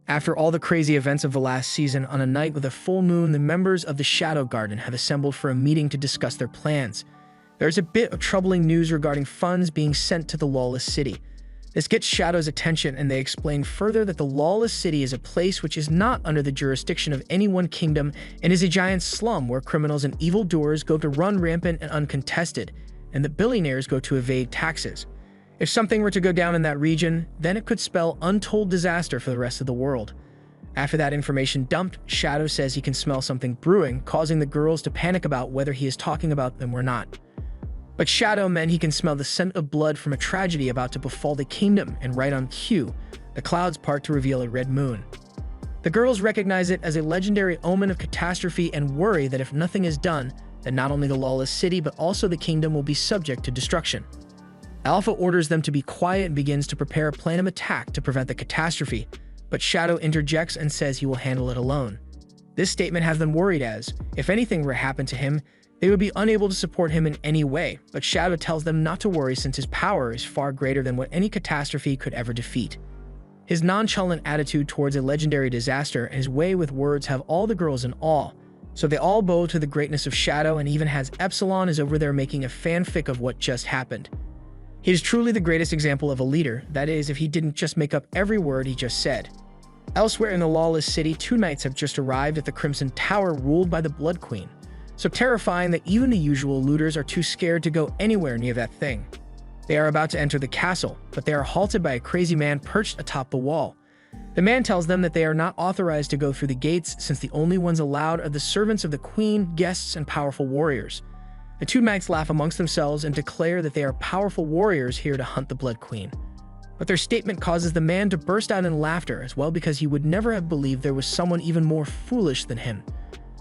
After all the crazy events of the last season, on a night with a full moon, the members of the Shadow Garden have assembled for a meeting to discuss their plans. There's a bit of troubling news regarding funds being sent to the Lawless City. This gets Shadow's attention, and they explain further that the Lawless City is a place which is not under the jurisdiction of any one kingdom and is a giant slum where criminals and evildoers go to run rampant and uncontested, and the billionaires go to evade taxes. If something were to go down in that region, then it could spell untold disaster for the rest of the world. After that information dumped, Shadow says he can smell something brewing, causing the girls to panic about whether he is talking about them or not. But Shadow meant he can smell the scent of blood from a tragedy about to befall the kingdom, and right on cue, the clouds part to reveal a red moon. The girls recognize it as a legendary omen of catastrophe and worry that if nothing is done, then not only the Lawless City but also the kingdom will be subject to destruction. Alpha orders them to be quiet and begins to prepare a plan of attack to prevent the catastrophe, but Shadow interjects and says he will handle it alone. This statement has them worried as, if anything were to happen to him, they would be unable to support him in any way, but Shadow tells them not to worry since his power is far greater than what any catastrophe could ever defeat. His nonchalant attitude towards a legendary disaster and his way with words have all the girls in awe, so they all bow to the greatness of Shadow, and even has Epsilon is over there making a fanfic of what just happened. He is truly the greatest example of a leader, that is, if he didn't just make up every word he just said. Elsewhere in the Lawless City, two knights have just arrived at the Crimson Tower ruled by the Blood Queen, so terrifying that even the usual looters are too scared to go anywhere near that thing. They are about to enter the castle, but they are halted by a crazy man perched atop the wall. The man tells them that they are not authorized to go through the gates since the only ones allowed are the servants of the queen, guests, and powerful warriors. The two knights laugh amongst themselves and declare that they are powerful warriors here to hunt the Blood Queen. But their statement causes the man to burst out in laughter as well, because he would never have believed there was someone even more foolish than him.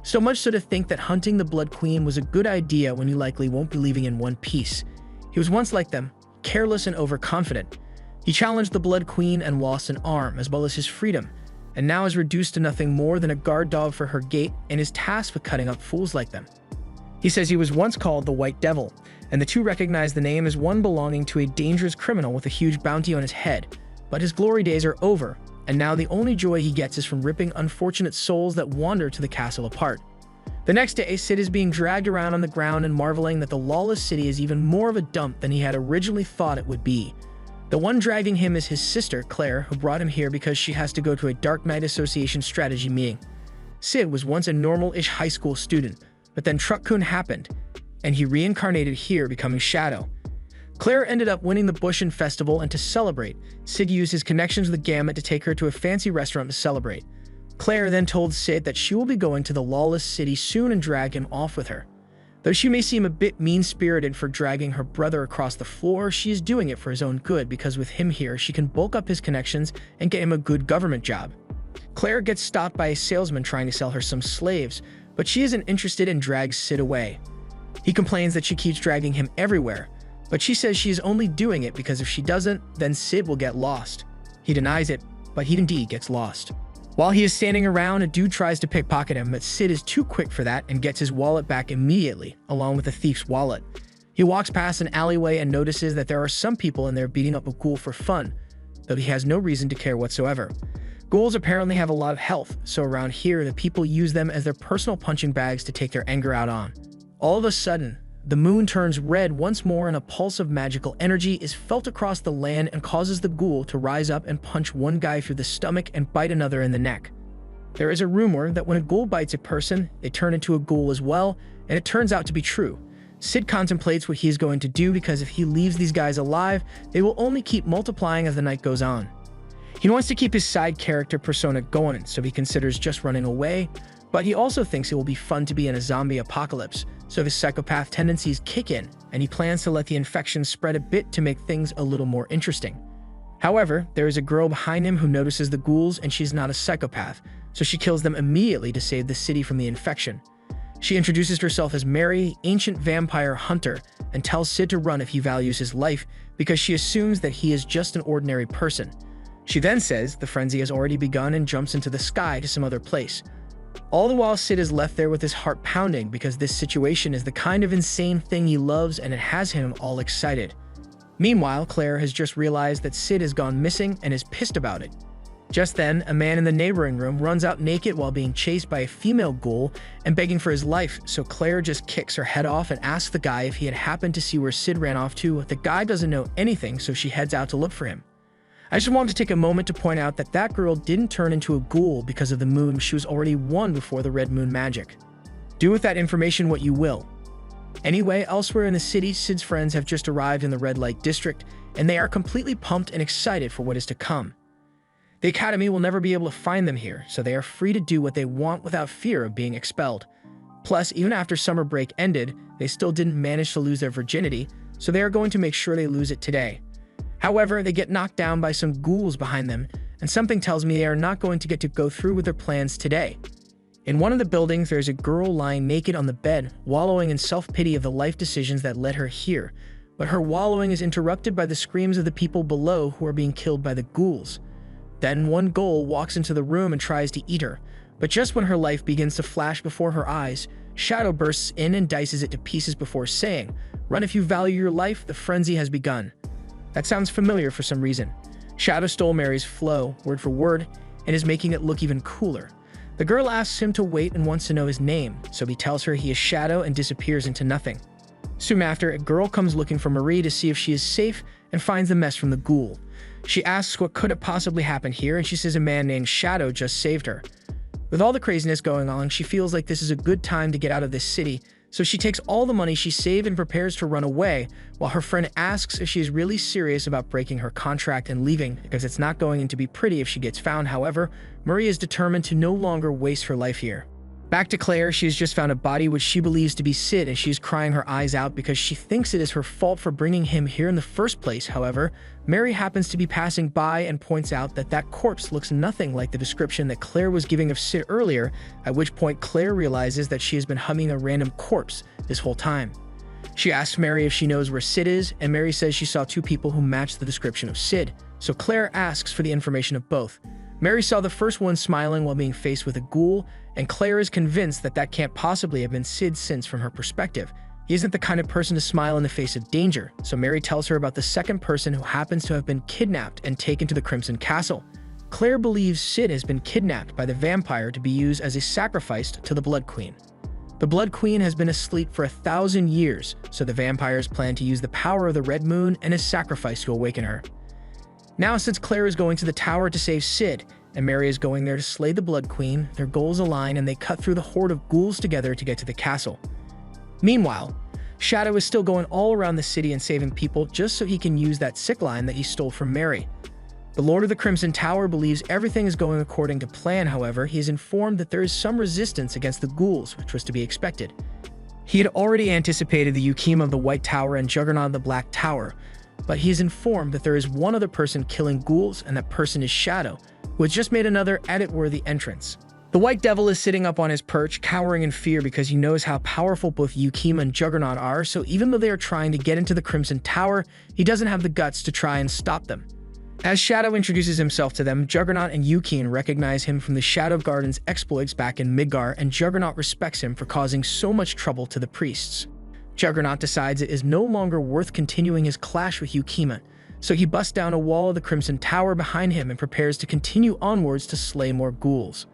So much so to think that hunting the Blood Queen was a good idea when you likely won't be leaving in one piece. He was once like them, careless and overconfident. He challenged the Blood Queen and lost an arm as well as his freedom, and now is reduced to nothing more than a guard dog for her gate and is tasked with cutting up fools like them. He says he was once called the White Devil, and the two recognize the name as one belonging to a dangerous criminal with a huge bounty on his head, but his glory days are over, and now the only joy he gets is from ripping unfortunate souls that wander to the castle apart. The next day, Sid is being dragged around on the ground and marveling that the Lawless City is even more of a dump than he had originally thought it would be. The one dragging him is his sister, Claire, who brought him here because she has to go to a Dark Knight Association strategy meeting. Sid was once a normal-ish high school student, but then Tuck-Kun happened, and he reincarnated here, becoming Shadow. Claire ended up winning the Bushin Festival, and to celebrate, Sid used his connections with Gamut to take her to a fancy restaurant to celebrate. Claire then told Sid that she will be going to the Lawless City soon and drag him off with her. Though she may seem a bit mean-spirited for dragging her brother across the floor, she is doing it for his own good, because with him here, she can bulk up his connections and get him a good government job. Claire gets stopped by a salesman trying to sell her some slaves, but she isn't interested and drags Sid away. He complains that she keeps dragging him everywhere, but she says she is only doing it because if she doesn't, then Sid will get lost. He denies it, but he indeed gets lost. While he is standing around, a dude tries to pickpocket him, but Sid is too quick for that and gets his wallet back immediately, along with the thief's wallet. He walks past an alleyway and notices that there are some people in there beating up a ghoul for fun, though he has no reason to care whatsoever. Ghouls apparently have a lot of health, so around here the people use them as their personal punching bags to take their anger out on. All of a sudden, the moon turns red once more and a pulse of magical energy is felt across the land and causes the ghoul to rise up and punch one guy through the stomach and bite another in the neck. There is a rumor that when a ghoul bites a person, they turn into a ghoul as well, and it turns out to be true. Sid contemplates what he is going to do, because if he leaves these guys alive, they will only keep multiplying as the night goes on. He wants to keep his side character persona going, so he considers just running away, but he also thinks it will be fun to be in a zombie apocalypse, so his psychopath tendencies kick in, and he plans to let the infection spread a bit to make things a little more interesting. However, there is a girl behind him who notices the ghouls, and she's not a psychopath, so she kills them immediately to save the city from the infection. She introduces herself as Mary, ancient vampire hunter, and tells Sid to run if he values his life, because she assumes that he is just an ordinary person. She then says the frenzy has already begun and jumps into the sky to some other place. All the while, Sid is left there with his heart pounding, because this situation is the kind of insane thing he loves and it has him all excited. Meanwhile, Claire has just realized that Sid has gone missing and is pissed about it. Just then, a man in the neighboring room runs out naked while being chased by a female ghoul and begging for his life, so Claire just kicks her head off and asks the guy if he had happened to see where Sid ran off to. The guy doesn't know anything, so she heads out to look for him. I just wanted to take a moment to point out that that girl didn't turn into a ghoul because of the moon. She was already one before the red moon magic. Do with that information what you will. Anyway, elsewhere in the city, Sid's friends have just arrived in the red light district, and they are completely pumped and excited for what is to come. The Academy will never be able to find them here, so they are free to do what they want without fear of being expelled. Plus, even after summer break ended, they still didn't manage to lose their virginity, so they are going to make sure they lose it today. However, they get knocked down by some ghouls behind them, and something tells me they are not going to get to go through with their plans today. In one of the buildings, there's a girl lying naked on the bed, wallowing in self-pity of the life decisions that led her here, but her wallowing is interrupted by the screams of the people below who are being killed by the ghouls. Then one ghoul walks into the room and tries to eat her, but just when her life begins to flash before her eyes, Shadow bursts in and dices it to pieces before saying, "Run if you value your life, the frenzy has begun." That sounds familiar for some reason. Shadow stole Mary's flow, word for word, and is making it look even cooler. The girl asks him to wait and wants to know his name, so he tells her he is Shadow and disappears into nothing. Soon after, a girl comes looking for Marie to see if she is safe and finds the mess from the ghoul. She asks what could have possibly happened here, and she says a man named Shadow just saved her. With all the craziness going on, she feels like this is a good time to get out of this city, so she takes all the money she saved and prepares to run away, while her friend asks if she is really serious about breaking her contract and leaving, because it's not going to be pretty if she gets found. However, Marie is determined to no longer waste her life here. Back to Claire, she has just found a body which she believes to be Sid, and she's crying her eyes out because she thinks it is her fault for bringing him here in the first place. However, Mary happens to be passing by and points out that that corpse looks nothing like the description that Claire was giving of Sid earlier, at which point Claire realizes that she has been humming a random corpse this whole time. She asks Mary if she knows where Sid is, and Mary says she saw two people who match the description of Sid, so Claire asks for the information of both. Mary saw the first one smiling while being faced with a ghoul, and Claire is convinced that that can't possibly have been Sid, since from her perspective, he isn't the kind of person to smile in the face of danger, so Mary tells her about the second person who happens to have been kidnapped and taken to the Crimson Castle. Claire believes Sid has been kidnapped by the vampire to be used as a sacrifice to the Blood Queen. The Blood Queen has been asleep for 1,000 years, so the vampires plan to use the power of the Red Moon and his sacrifice to awaken her. Now, since Claire is going to the tower to save Sid, and Mary is going there to slay the Blood Queen, their goals align and they cut through the horde of ghouls together to get to the castle. Meanwhile, Shadow is still going all around the city and saving people just so he can use that sick line that he stole from Mary. The Lord of the Crimson Tower believes everything is going according to plan. However, he is informed that there is some resistance against the ghouls, which was to be expected. He had already anticipated the Yukima of the White Tower and Juggernaut of the Black Tower, but he is informed that there is one other person killing ghouls, and that person is Shadow, who has just made another edit-worthy entrance. The White Devil is sitting up on his perch, cowering in fear because he knows how powerful both Yukima and Juggernaut are, so even though they are trying to get into the Crimson Tower, he doesn't have the guts to try and stop them. As Shadow introduces himself to them, Juggernaut and Yukima recognize him from the Shadow Garden's exploits back in Midgar, and Juggernaut respects him for causing so much trouble to the priests. Juggernaut decides it is no longer worth continuing his clash with Yukima, so he busts down a wall of the Crimson Tower behind him and prepares to continue onwards to slay more ghouls.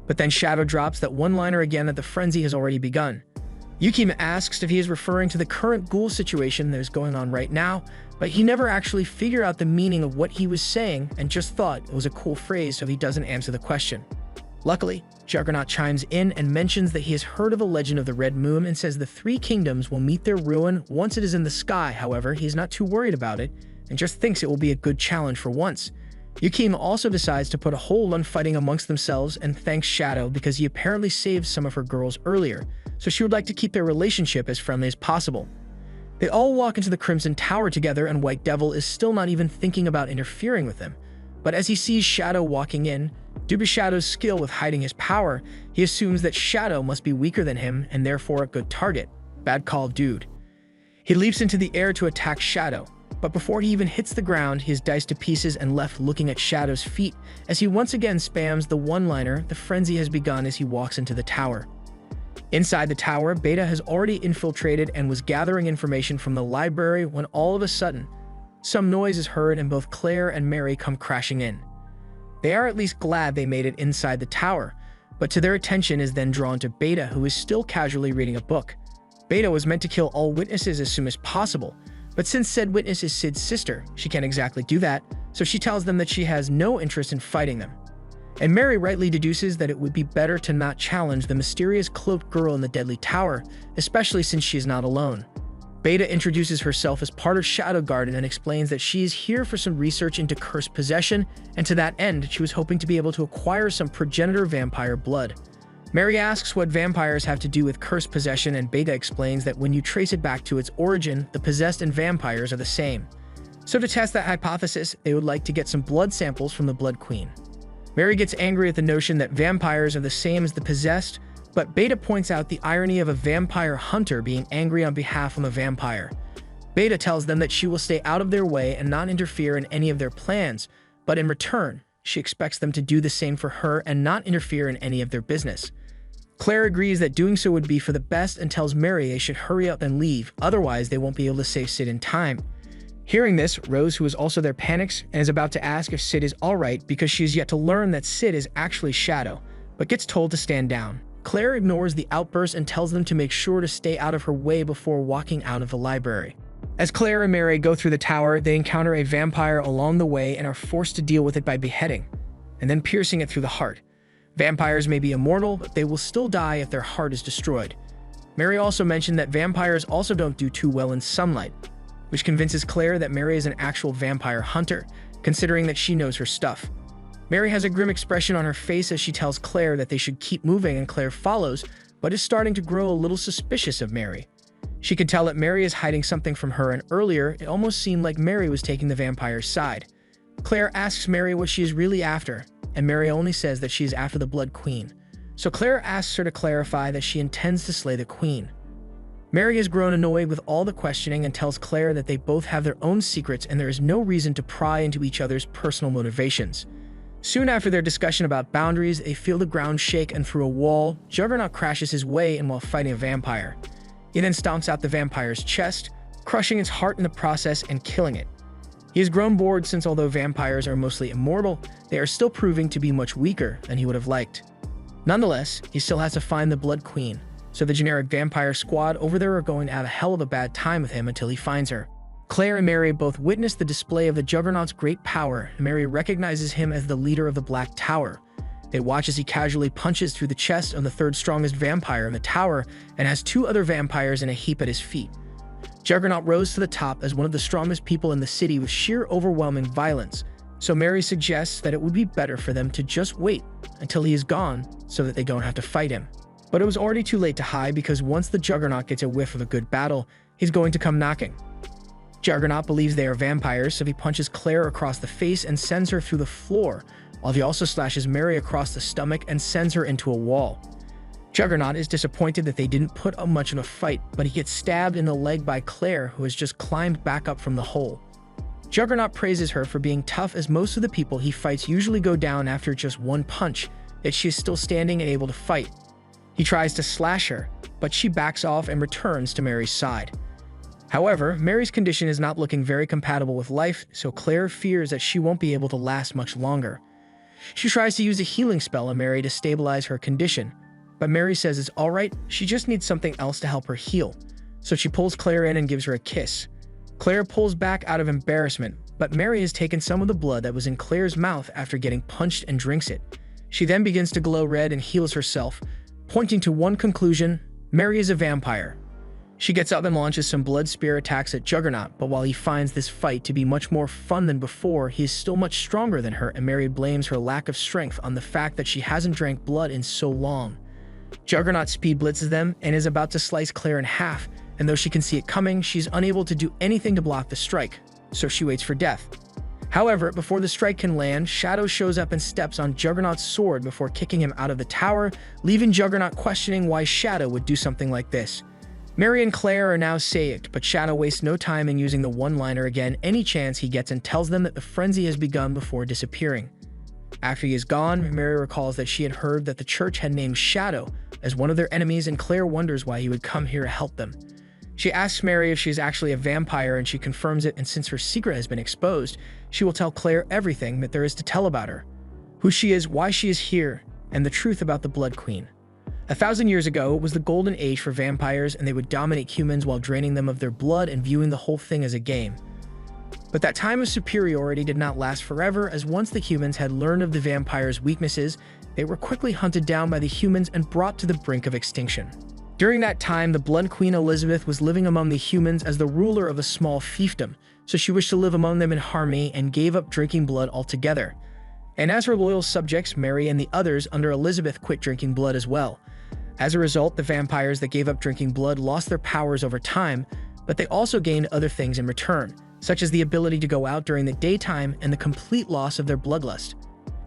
But then Shadow drops that one-liner again that the frenzy has already begun. Yukima asks if he is referring to the current ghoul situation that is going on right now, but he never actually figured out the meaning of what he was saying and just thought it was a cool phrase, so he doesn't answer the question. Luckily, Juggernaut chimes in and mentions that he has heard of the legend of the Red Moon and says the three kingdoms will meet their ruin once it is in the sky. However, he's not too worried about it and just thinks it will be a good challenge for once. Yukima also decides to put a hold on fighting amongst themselves and thanks Shadow because he apparently saved some of her girls earlier, so she would like to keep their relationship as friendly as possible. They all walk into the Crimson Tower together, and White Devil is still not even thinking about interfering with them. But as he sees Shadow walking in, due to Shadow's skill with hiding his power, he assumes that Shadow must be weaker than him and therefore a good target. Bad call, dude. He leaps into the air to attack Shadow, but before he even hits the ground, he is diced to pieces and left looking at Shadow's feet as he once again spams the one-liner, "The frenzy has begun," as he walks into the tower. Inside the tower, Beta has already infiltrated and was gathering information from the library when all of a sudden, some noise is heard and both Claire and Mary come crashing in. They are at least glad they made it inside the tower, but to their attention is then drawn to Beta, who is still casually reading a book. Beta was meant to kill all witnesses as soon as possible, but since said witness is Sid's sister, she can't exactly do that, so she tells them that she has no interest in fighting them. And Mary rightly deduces that it would be better to not challenge the mysterious cloaked girl in the deadly tower, especially since she is not alone. Beta introduces herself as part of Shadow Garden and explains that she is here for some research into cursed possession, and to that end, she was hoping to be able to acquire some progenitor vampire blood. Mary asks what vampires have to do with cursed possession, and Beta explains that when you trace it back to its origin, the possessed and vampires are the same. So to test that hypothesis, they would like to get some blood samples from the Blood Queen. Mary gets angry at the notion that vampires are the same as the possessed, but Beta points out the irony of a vampire hunter being angry on behalf of a vampire. Beta tells them that she will stay out of their way and not interfere in any of their plans, but in return, she expects them to do the same for her and not interfere in any of their business. Claire agrees that doing so would be for the best and tells Mary they should hurry up and leave, otherwise they won't be able to save Sid in time. Hearing this, Rose, who is also there, panics and is about to ask if Sid is alright because she is yet to learn that Sid is actually Shadow, but gets told to stand down. Claire ignores the outburst and tells them to make sure to stay out of her way before walking out of the library. As Claire and Mary go through the tower, they encounter a vampire along the way and are forced to deal with it by beheading, and then piercing it through the heart. Vampires may be immortal, but they will still die if their heart is destroyed. Mary also mentioned that vampires also don't do too well in sunlight, which convinces Claire that Mary is an actual vampire hunter, considering that she knows her stuff. Mary has a grim expression on her face as she tells Claire that they should keep moving, and Claire follows, but is starting to grow a little suspicious of Mary. She could tell that Mary is hiding something from her, and earlier, it almost seemed like Mary was taking the vampire's side. Claire asks Mary what she is really after, and Mary only says that she is after the Blood Queen. So Claire asks her to clarify that she intends to slay the Queen. Mary has grown annoyed with all the questioning and tells Claire that they both have their own secrets and there is no reason to pry into each other's personal motivations. Soon after their discussion about boundaries, they feel the ground shake, and through a wall, Juggernaut crashes his way in while fighting a vampire. He then stomps out the vampire's chest, crushing its heart in the process and killing it. He has grown bored since although vampires are mostly immortal, they are still proving to be much weaker than he would have liked. Nonetheless, he still has to find the Blood Queen, so the generic vampire squad over there are going to have a hell of a bad time with him until he finds her. Claire and Mary both witness the display of the Juggernaut's great power, and Mary recognizes him as the leader of the Black Tower. They watch as he casually punches through the chest of the third strongest vampire in the tower and has two other vampires in a heap at his feet. Juggernaut rose to the top as one of the strongest people in the city with sheer overwhelming violence, so Mary suggests that it would be better for them to just wait until he is gone so that they don't have to fight him. But it was already too late to hide, because once the Juggernaut gets a whiff of a good battle, he's going to come knocking. Juggernaut believes they are vampires, so he punches Claire across the face and sends her through the floor, while he also slashes Mary across the stomach and sends her into a wall. Juggernaut is disappointed that they didn't put up much of a fight, but he gets stabbed in the leg by Claire, who has just climbed back up from the hole. Juggernaut praises her for being tough, as most of the people he fights usually go down after just one punch, yet she is still standing and able to fight. He tries to slash her, but she backs off and returns to Mary's side. However, Mary's condition is not looking very compatible with life, so Claire fears that she won't be able to last much longer. She tries to use a healing spell on Mary to stabilize her condition, but Mary says it's alright, she just needs something else to help her heal. So she pulls Claire in and gives her a kiss. Claire pulls back out of embarrassment, but Mary has taken some of the blood that was in Claire's mouth after getting punched and drinks it. She then begins to glow red and heals herself, pointing to one conclusion: Mary is a vampire. She gets up and launches some blood spear attacks at Juggernaut, but while he finds this fight to be much more fun than before, he is still much stronger than her, and Mary blames her lack of strength on the fact that she hasn't drank blood in so long. Juggernaut speed blitzes them and is about to slice Claire in half, and though she can see it coming, she's unable to do anything to block the strike, so she waits for death. However, before the strike can land, Shadow shows up and steps on Juggernaut's sword before kicking him out of the tower, leaving Juggernaut questioning why Shadow would do something like this. Mary and Claire are now saved, but Shadow wastes no time in using the one-liner again any chance he gets and tells them that the frenzy has begun before disappearing. After he is gone, Mary recalls that she had heard that the church had named Shadow as one of their enemies, and Claire wonders why he would come here to help them. She asks Mary if she is actually a vampire, and she confirms it, and since her secret has been exposed, she will tell Claire everything that there is to tell about her. who she is, why she is here, and the truth about the Blood Queen. 1,000 years ago, it was the golden age for vampires, and they would dominate humans while draining them of their blood and viewing the whole thing as a game. But that time of superiority did not last forever, as once the humans had learned of the vampires' weaknesses, they were quickly hunted down by the humans and brought to the brink of extinction. During that time, the Blood Queen Elizabeth was living among the humans as the ruler of a small fiefdom, so she wished to live among them in harmony and gave up drinking blood altogether. And as her loyal subjects, Mary and the others under Elizabeth quit drinking blood as well. As a result, the vampires that gave up drinking blood lost their powers over time, but they also gained other things in return, such as the ability to go out during the daytime and the complete loss of their bloodlust.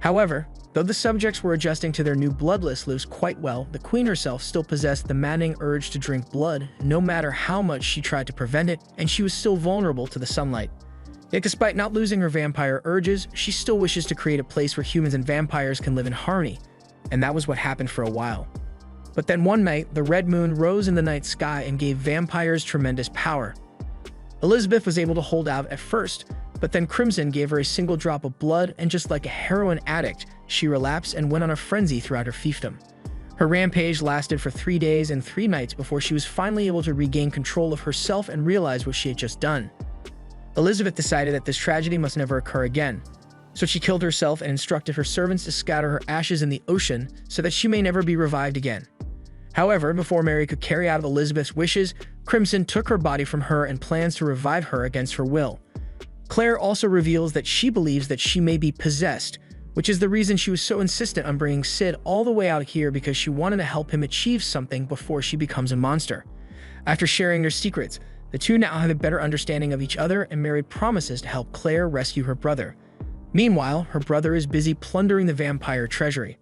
However, though the subjects were adjusting to their new bloodlust lives quite well, the queen herself still possessed the maddening urge to drink blood, no matter how much she tried to prevent it, and she was still vulnerable to the sunlight. Yet despite not losing her vampire urges, she still wishes to create a place where humans and vampires can live in harmony, and that was what happened for a while. But then one night, the red moon rose in the night sky and gave vampires tremendous power. Elizabeth was able to hold out at first, but then Crimson gave her a single drop of blood, and just like a heroin addict, she relapsed and went on a frenzy throughout her fiefdom. Her rampage lasted for 3 days and 3 nights before she was finally able to regain control of herself and realize what she had just done. Elizabeth decided that this tragedy must never occur again, so she killed herself and instructed her servants to scatter her ashes in the ocean so that she may never be revived again. However, before Mary could carry out Elizabeth's wishes, Crimson took her body from her and plans to revive her against her will. Claire also reveals that she believes that she may be possessed, which is the reason she was so insistent on bringing Sid all the way out here, because she wanted to help him achieve something before she becomes a monster. After sharing their secrets, the two now have a better understanding of each other, and Mary promises to help Claire rescue her brother. Meanwhile, her brother is busy plundering the vampire treasury.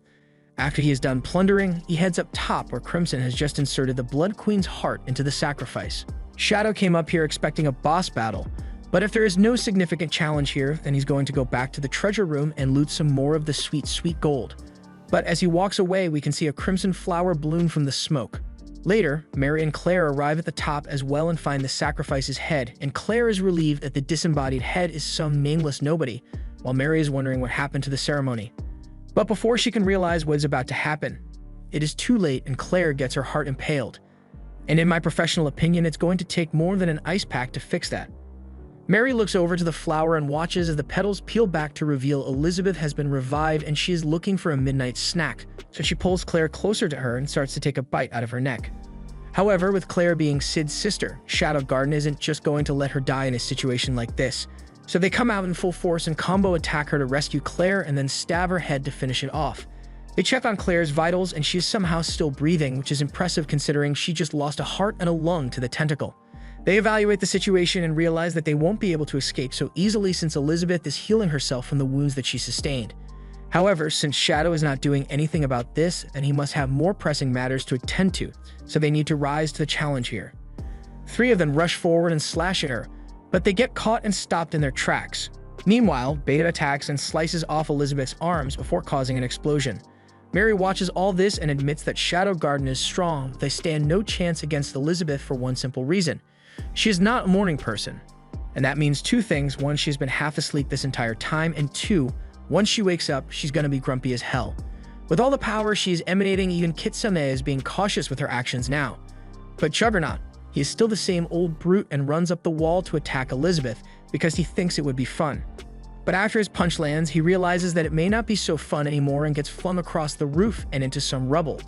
After he is done plundering, he heads up top where Crimson has just inserted the Blood Queen's heart into the sacrifice. Shadow came up here expecting a boss battle, but if there is no significant challenge here, then he's going to go back to the treasure room and loot some more of the sweet, sweet gold. But as he walks away, we can see a crimson flower bloom from the smoke. Later, Mary and Claire arrive at the top as well and find the sacrifice's head, and Claire is relieved that the disembodied head is some nameless nobody, while Mary is wondering what happened to the ceremony. But before she can realize what is about to happen, it is too late and Claire gets her heart impaled. And in my professional opinion, it's going to take more than an ice pack to fix that. Mary looks over to the flower and watches as the petals peel back to reveal Elizabeth has been revived and she is looking for a midnight snack, so she pulls Claire closer to her and starts to take a bite out of her neck. However, with Claire being Sid's sister, Shadow Garden isn't just going to let her die in a situation like this. So they come out in full force and combo attack her to rescue Claire and then stab her head to finish it off. They check on Claire's vitals and she is somehow still breathing, which is impressive considering she just lost a heart and a lung to the tentacle. They evaluate the situation and realize that they won't be able to escape so easily since Elizabeth is healing herself from the wounds that she sustained. However, since Shadow is not doing anything about this, then he must have more pressing matters to attend to, so they need to rise to the challenge here. 3 of them rush forward and slash at her, but they get caught and stopped in their tracks. Meanwhile, Beta attacks and slices off Elizabeth's arms before causing an explosion. Mary watches all this and admits that Shadow Garden is strong, but they stand no chance against Elizabeth for one simple reason. She is not a morning person. And that means 2 things. 1, she's been half asleep this entire time, and 2, once she wakes up, she's gonna be grumpy as hell. With all the power she is emanating, even Kitsune is being cautious with her actions now. But Juggernaut, he is still the same old brute and runs up the wall to attack Elizabeth because he thinks it would be fun. But after his punch lands, he realizes that it may not be so fun anymore and gets flung across the roof and into some rubble.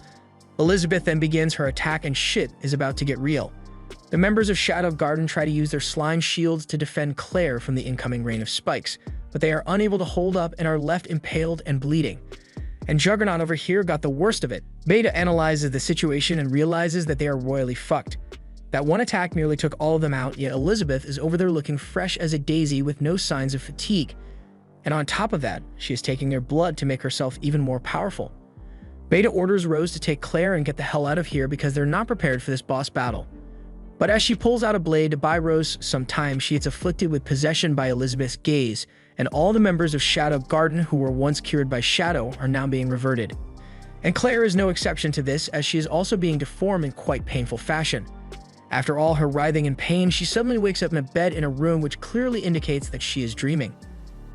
Elizabeth then begins her attack and shit is about to get real. The members of Shadow Garden try to use their slime shields to defend Claire from the incoming rain of spikes, but they are unable to hold up and are left impaled and bleeding. And Juggernaut over here got the worst of it. Beta analyzes the situation and realizes that they are royally fucked. That one attack nearly took all of them out, yet Elizabeth is over there looking fresh as a daisy with no signs of fatigue. And on top of that, she is taking their blood to make herself even more powerful. Beta orders Rose to take Claire and get the hell out of here because they're not prepared for this boss battle. But as she pulls out a blade to buy Rose some time, she gets afflicted with possession by Elizabeth's gaze, and all the members of Shadow Garden who were once cured by Shadow are now being reverted. And Claire is no exception to this, as she is also being deformed in quite painful fashion. After all her writhing in pain, she suddenly wakes up in a bed in a room which clearly indicates that she is dreaming.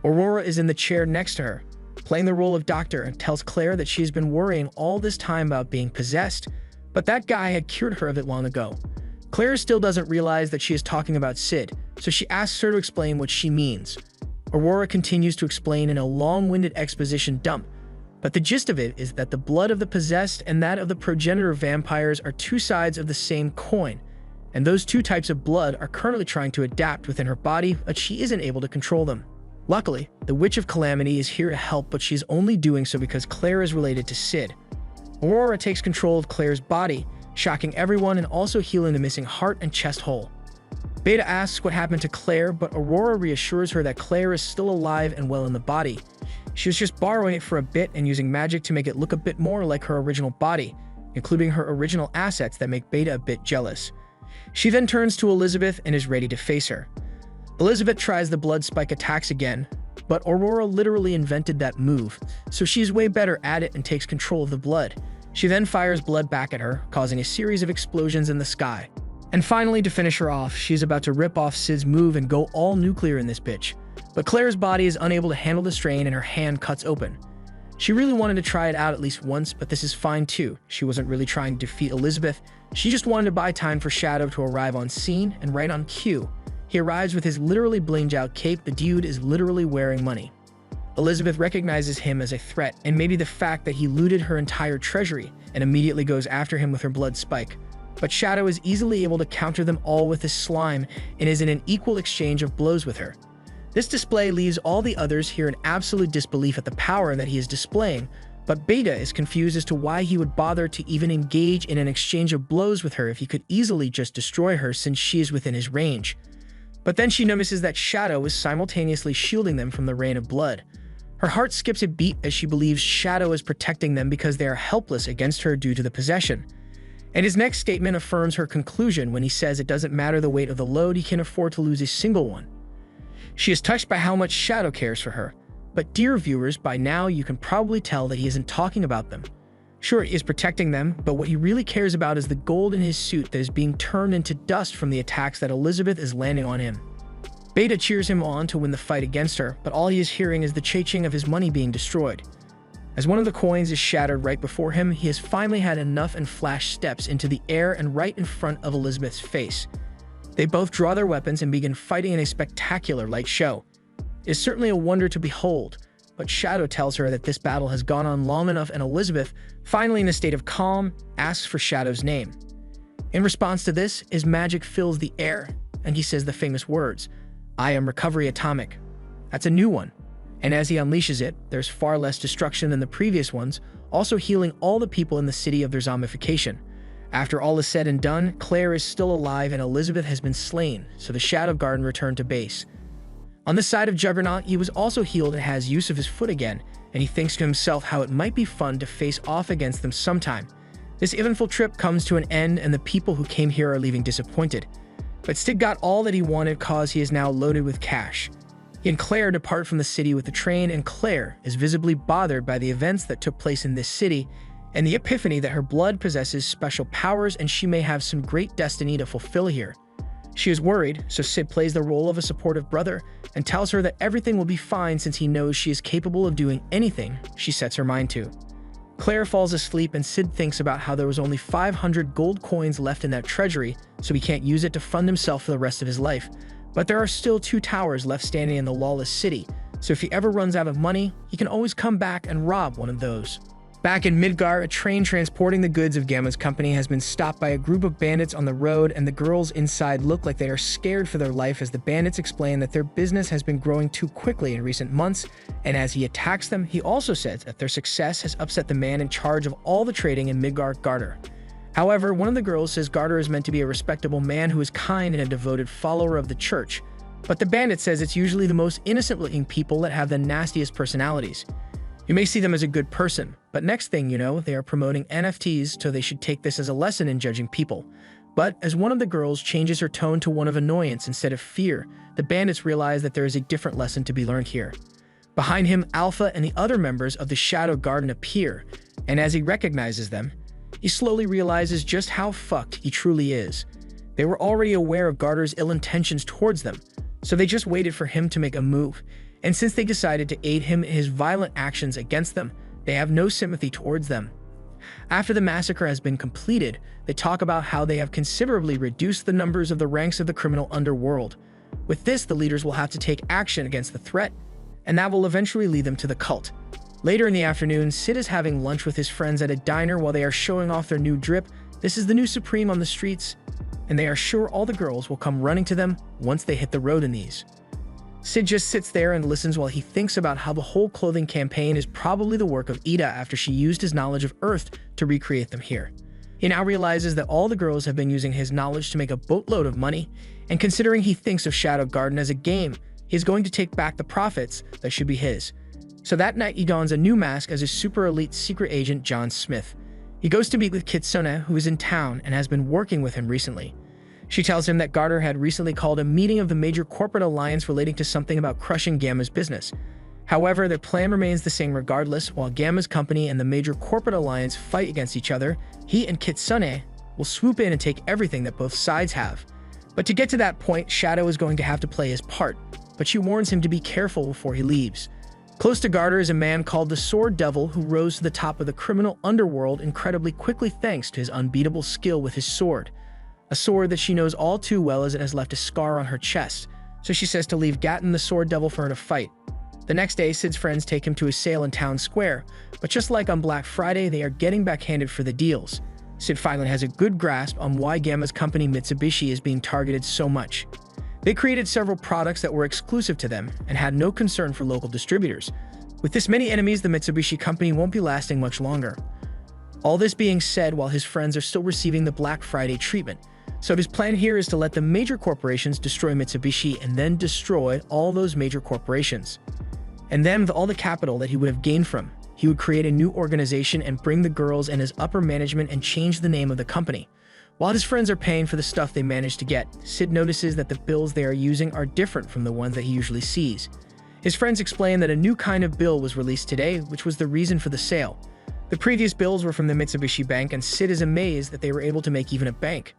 Aurora is in the chair next to her, playing the role of doctor, and tells Claire that she has been worrying all this time about being possessed, but that guy had cured her of it long ago. Claire still doesn't realize that she is talking about Sid, so she asks her to explain what she means. Aurora continues to explain in a long-winded exposition dump, but the gist of it is that the blood of the possessed and that of the progenitor vampires are two sides of the same coin, and those two types of blood are currently trying to adapt within her body, but she isn't able to control them. Luckily, the Witch of Calamity is here to help, but she's only doing so because Claire is related to Sid. Aurora takes control of Claire's body, shocking everyone and also healing the missing heart and chest hole. Beta asks what happened to Claire, but Aurora reassures her that Claire is still alive and well in the body. She was just borrowing it for a bit and using magic to make it look a bit more like her original body, including her original assets that make Beta a bit jealous. She then turns to Elizabeth and is ready to face her. Elizabeth tries the blood spike attacks again, but Aurora literally invented that move, so she's way better at it and takes control of the blood. She then fires blood back at her, causing a series of explosions in the sky. And finally, to finish her off, she's about to rip off Sid's move and go all nuclear in this bitch. But Claire's body is unable to handle the strain and her hand cuts open. She really wanted to try it out at least once, but this is fine too. She wasn't really trying to defeat Elizabeth, she just wanted to buy time for Shadow to arrive on scene, and right on cue. He arrives with his literally blinged out cape. The dude is literally wearing money. Elizabeth recognizes him as a threat, and maybe the fact that he looted her entire treasury, and immediately goes after him with her blood spike. But Shadow is easily able to counter them all with his slime, and is in an equal exchange of blows with her. This display leaves all the others here in absolute disbelief at the power that he is displaying, but Beta is confused as to why he would bother to even engage in an exchange of blows with her if he could easily just destroy her since she is within his range. But then she notices that Shadow is simultaneously shielding them from the rain of blood. Her heart skips a beat as she believes Shadow is protecting them because they are helpless against her due to the possession. And his next statement affirms her conclusion when he says it doesn't matter the weight of the load, he can afford to lose a single one. She is touched by how much Shadow cares for her. But dear viewers, by now you can probably tell that he isn't talking about them. Sure, he is protecting them, but what he really cares about is the gold in his suit that is being turned into dust from the attacks that Elizabeth is landing on him. Beta cheers him on to win the fight against her, but all he is hearing is the cha-ching of his money being destroyed. As one of the coins is shattered right before him, he has finally had enough and flash steps into the air and right in front of Elizabeth's face. They both draw their weapons and begin fighting in a spectacular light show. It is certainly a wonder to behold, but Shadow tells her that this battle has gone on long enough, and Elizabeth, finally in a state of calm, asks for Shadow's name. In response to this, his magic fills the air, and he says the famous words, "I am Recovery Atomic." That's a new one. And as he unleashes it, there's far less destruction than the previous ones, also healing all the people in the city of their zombification. After all is said and done, Claire is still alive and Elizabeth has been slain, so the Shadow Garden returned to base. On the side of Juggernaut, he was also healed and has use of his foot again, and he thinks to himself how it might be fun to face off against them sometime. This eventful trip comes to an end and the people who came here are leaving disappointed. But Stig got all that he wanted cause he is now loaded with cash. He and Claire depart from the city with the train, and Claire is visibly bothered by the events that took place in this city and the epiphany that her blood possesses special powers and she may have some great destiny to fulfill here. She is worried, so Sid plays the role of a supportive brother and tells her that everything will be fine since he knows she is capable of doing anything she sets her mind to. Claire falls asleep and Sid thinks about how there was only 500 gold coins left in that treasury, so he can't use it to fund himself for the rest of his life. But there are still 2 towers left standing in the lawless city, so if he ever runs out of money, he can always come back and rob one of those. Back in Midgar, a train transporting the goods of Gamma's company has been stopped by a group of bandits on the road, and the girls inside look like they are scared for their life as the bandits explain that their business has been growing too quickly in recent months, and as he attacks them, he also says that their success has upset the man in charge of all the trading in Midgar, Garter. However, one of the girls says Garter is meant to be a respectable man who is kind and a devoted follower of the church, but the bandit says it's usually the most innocent-looking people that have the nastiest personalities. You may see them as a good person, but next thing you know, they are promoting NFTs, so they should take this as a lesson in judging people. But as one of the girls changes her tone to one of annoyance instead of fear, the bandits realize that there is a different lesson to be learned here. Behind him, Alpha and the other members of the Shadow Garden appear, and as he recognizes them, he slowly realizes just how fucked he truly is. They were already aware of Garter's ill intentions towards them, so they just waited for him to make a move. and since they decided to aid him in his violent actions against them, they have no sympathy towards them. After the massacre has been completed, they talk about how they have considerably reduced the numbers of the ranks of the criminal underworld. With this, the leaders will have to take action against the threat, and that will eventually lead them to the cult. Later in the afternoon, Sid is having lunch with his friends at a diner while they are showing off their new drip. This is the new Supreme on the streets, and they are sure all the girls will come running to them once they hit the road in these. Sid just sits there and listens while he thinks about how the whole clothing campaign is probably the work of Ida after she used his knowledge of Earth to recreate them here. He now realizes that all the girls have been using his knowledge to make a boatload of money, and considering he thinks of Shadow Garden as a game, he is going to take back the profits that should be his. So that night he dons a new mask as his super elite secret agent John Smith. He goes to meet with Kitsune, who is in town and has been working with him recently. She tells him that Garter had recently called a meeting of the major corporate alliance relating to something about crushing Gamma's business. However, their plan remains the same regardless. While Gamma's company and the major corporate alliance fight against each other, he and Kitsune will swoop in and take everything that both sides have. But to get to that point, Shadow is going to have to play his part, but she warns him to be careful before he leaves. Close to Garter is a man called the Sword Devil who rose to the top of the criminal underworld incredibly quickly thanks to his unbeatable skill with his sword. A sword that she knows all too well as it has left a scar on her chest, so she says to leave Gatton the Sword Devil for her to fight. The next day, Sid's friends take him to a sale in town square, but just like on Black Friday, they are getting backhanded for the deals. Sid finally has a good grasp on why Gamma's company Mitsubishi is being targeted so much. They created several products that were exclusive to them and had no concern for local distributors. With this many enemies, the Mitsubishi company won't be lasting much longer. All this being said while his friends are still receiving the Black Friday treatment. So his plan here is to let the major corporations destroy Mitsubishi and then destroy all those major corporations. And then with all the capital that he would have gained from, he would create a new organization and bring the girls and his upper management and change the name of the company. While his friends are paying for the stuff they managed to get, Sid notices that the bills they are using are different from the ones that he usually sees. His friends explain that a new kind of bill was released today, which was the reason for the sale. The previous bills were from the Mitsubishi Bank, and Sid is amazed that they were able to make even a bank.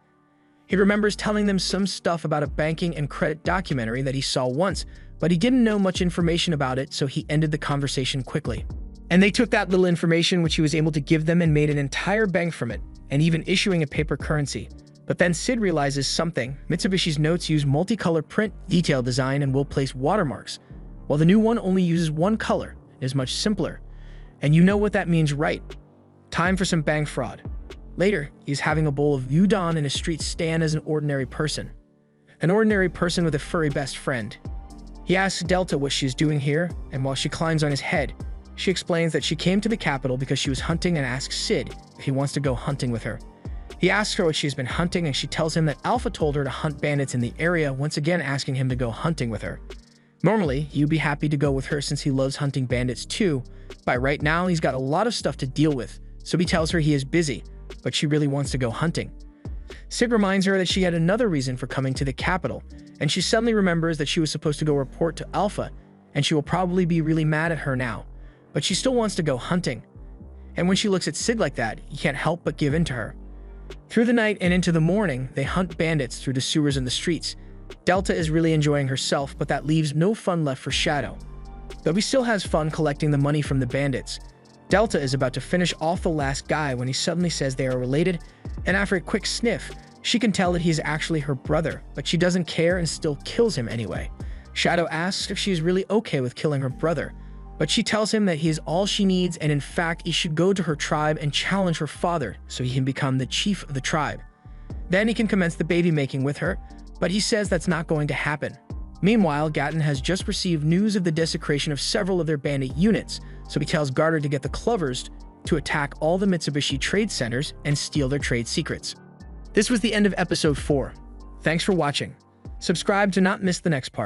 He remembers telling them some stuff about a banking and credit documentary that he saw once, but he didn't know much information about it, so he ended the conversation quickly. And they took that little information which he was able to give them and made an entire bank from it, and even issuing a paper currency. But then Sid realizes something. Mitsubishi's notes use multicolor print, detail design, and will place watermarks, while the new one only uses one color and is much simpler. And you know what that means, right? Time for some bank fraud. Later, he's having a bowl of udon in a street stand as an ordinary person. An ordinary person with a furry best friend. He asks Delta what she's doing here, and while she climbs on his head, she explains that she came to the capital because she was hunting and asks Sid if he wants to go hunting with her. He asks her what she's been hunting, and she tells him that Alpha told her to hunt bandits in the area, once again asking him to go hunting with her. Normally, he'd be happy to go with her since he loves hunting bandits too, but right now he's got a lot of stuff to deal with, so he tells her he is busy, but she really wants to go hunting. Sid reminds her that she had another reason for coming to the capital, and she suddenly remembers that she was supposed to go report to Alpha, and she will probably be really mad at her now, but she still wants to go hunting. And when she looks at Sid like that, he can't help but give in to her. Through the night and into the morning, they hunt bandits through the sewers and the streets. Delta is really enjoying herself, but that leaves no fun left for Shadow. Though he still has fun collecting the money from the bandits, Delta is about to finish off the last guy when he suddenly says they are related, and after a quick sniff, she can tell that he is actually her brother, but she doesn't care and still kills him anyway. Shadow asks if she is really okay with killing her brother, but she tells him that he is all she needs, and in fact he should go to her tribe and challenge her father so he can become the chief of the tribe. Then he can commence the baby making with her, but he says that's not going to happen. Meanwhile, Gatton has just received news of the desecration of several of their bandit units, so he tells Garter to get the Clovers to attack all the Mitsubishi trade centers and steal their trade secrets. This was the end of episode 4. Thanks for watching. Subscribe to not miss the next part.